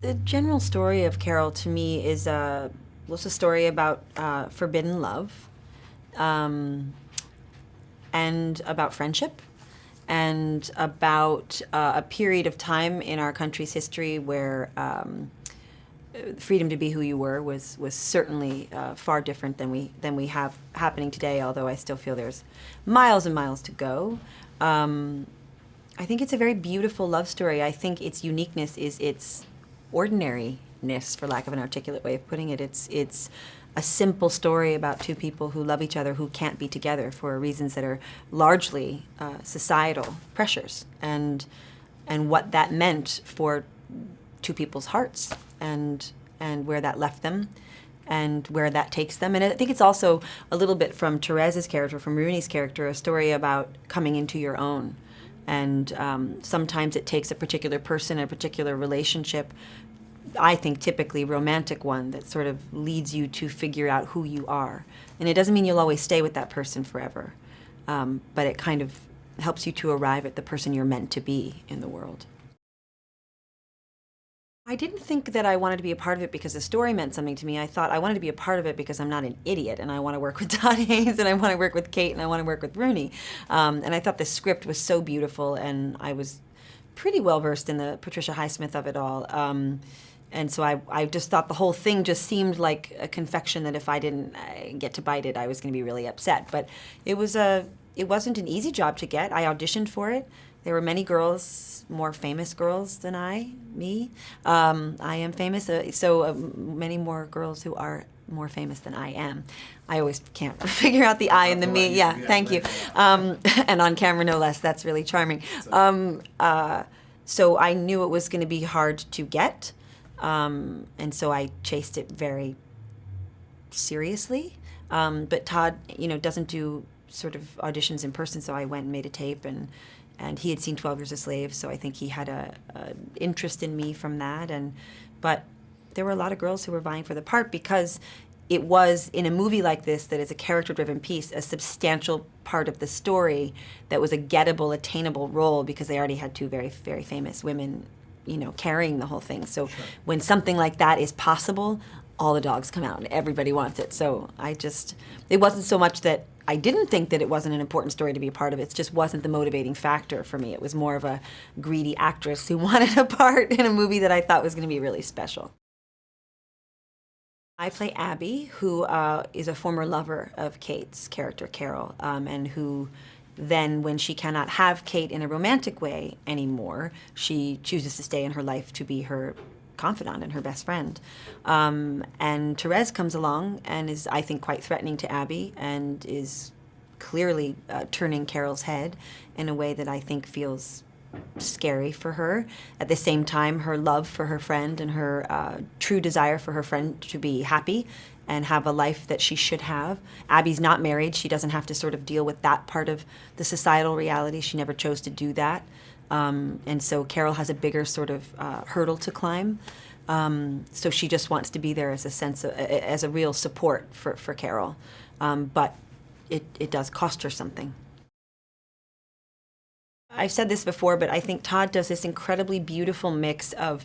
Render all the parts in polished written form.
The general story of Carol to me is was a story about forbidden love, um, and about friendship, and about a period of time in our country's history where freedom to be who you were was certainly far different than we have happening today. Although I still feel there's miles and miles to go. Um, I think it's a very beautiful love story. I think its uniqueness is its ordinariness, for lack of an articulate way of putting it. It's a simple story about two people who love each other who can't be together for reasons that are largely societal pressures, and what that meant for two people's hearts, and where that left them, and where that takes them. And I think it's also a little bit from Therese's character, from Rooney's character, a story about coming into your own. And sometimes it takes a particular person, a particular relationship, I think typically romantic one, that sort of leads you to figure out who you are. And it doesn't mean you'll always stay with that person forever, but it kind of helps you to arrive at the person you're meant to be in the world. I didn't think that I wanted to be a part of it because the story meant something to me. I thought I wanted to be a part of it because I'm not an idiot, and I want to work with Todd Haynes, and I want to work with Kate, and I want to work with Rooney. And I thought the script was so beautiful, and I was pretty well versed in the Patricia Highsmith of it all. And so I just thought the whole thing just seemed like a confection that if I didn't get to bite it, I was going to be really upset. But it wasn't an easy job to get. I auditioned for it. There were many girls, more famous girls than me. I am famous, many more girls who are more famous than I am. I always can't figure out the I and the me. Yeah, thank you. And on camera, no less. That's really charming. So I knew it was going to be hard to get, and so I chased it very seriously. But Todd, doesn't do sort of auditions in person, so I went and made a tape, and he had seen 12 Years a Slave, so I think he had a interest in me from that. But there were a lot of girls who were vying for the part because it was, in a movie like this that is a character-driven piece, a substantial part of the story that was a gettable, attainable role because they already had two very, very famous women, carrying the whole thing. So when something like that is possible, all the dogs come out and everybody wants it. So it wasn't so much that I didn't think that it wasn't an important story to be a part of. It just wasn't the motivating factor for me. It was more of a greedy actress who wanted a part in a movie that I thought was going to be really special. I play Abby, who is a former lover of Kate's character, Carol, and who then, when she cannot have Kate in a romantic way anymore, she chooses to stay in her life to be her confidant and her best friend. And Therese comes along and is, I think, quite threatening to Abby, and is clearly turning Carol's head in a way that I think feels scary for her. At the same time, her love for her friend and her true desire for her friend to be happy and have a life that she should have. Abby's not married. She doesn't have to sort of deal with that part of the societal reality. She never chose to do that. And so Carol has a bigger sort of hurdle to climb. So she just wants to be there as as a real support for Carol. But it does cost her something. I've said this before, but I think Todd does this incredibly beautiful mix of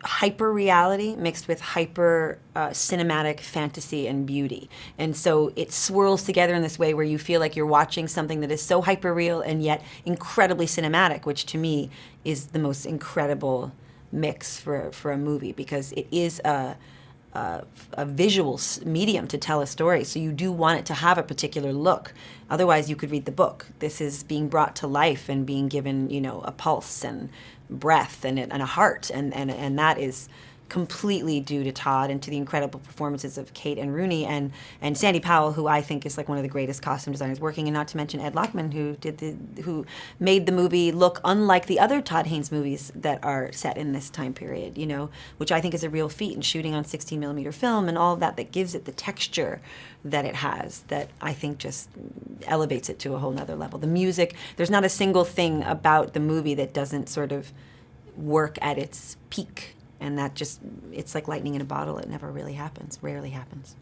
hyper reality mixed with hyper cinematic fantasy and beauty. And so it swirls together in this way where you feel like you're watching something that is so hyper real and yet incredibly cinematic, which to me is the most incredible mix for a movie, because it is a visual medium to tell a story. So you do want it to have a particular look. Otherwise, you could read the book. This is being brought to life and being given, a pulse and breath and a heart. And that is completely due to Todd and to the incredible performances of Kate and Rooney and Sandy Powell, who I think is like one of the greatest costume designers working, and not to mention Ed Lachman, who made the movie look unlike the other Todd Haynes movies that are set in this time period, which I think is a real feat, in shooting on 16 millimeter film and all of that gives it the texture that it has, that I think just elevates it to a whole nother level. The music, there's not a single thing about the movie that doesn't sort of work at its peak. And that it's like lightning in a bottle. It never really happens, rarely happens.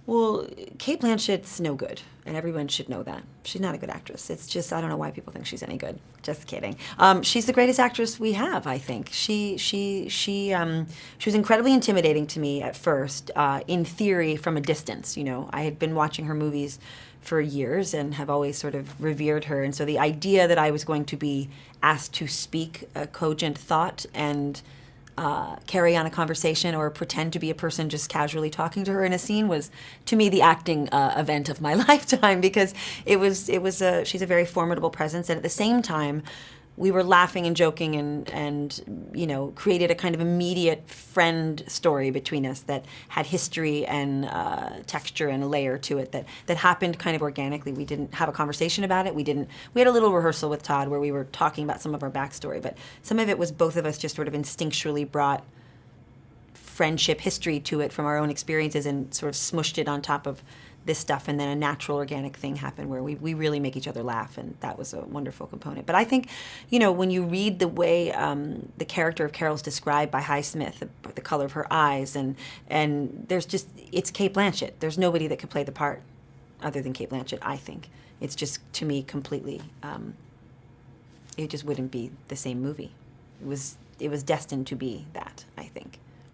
Well, Kate Blanchett's no good, and everyone should know that. She's not a good actress. It's just, I don't know why people think she's any good. Just kidding. She's the greatest actress we have, I think. She was incredibly intimidating to me at first, in theory, from a distance. You know, I had been watching her movies for years and have always sort of revered her. And so the idea that I was going to be asked to speak a cogent thought and carry on a conversation or pretend to be a person just casually talking to her in a scene was, to me, the acting event of my lifetime, because she's a very formidable presence, and at the same time, we were laughing and joking and you know, created a kind of immediate friend story between us that had history and texture and a layer to it that happened kind of organically. We didn't have a conversation about it. We had a little rehearsal with Todd where we were talking about some of our backstory, but some of it was both of us just sort of instinctually brought friendship history to it from our own experiences and sort of smushed it on top of this stuff, and then a natural organic thing happened where we really make each other laugh, and that was a wonderful component. But I think, you know, when you read the way the character of Carol's described by Highsmith, the color of her eyes, and there's just, it's Kate Blanchett. There's nobody that could play the part other than Kate Blanchett, I think. It's just, to me, completely, it just wouldn't be the same movie. It was destined to be that.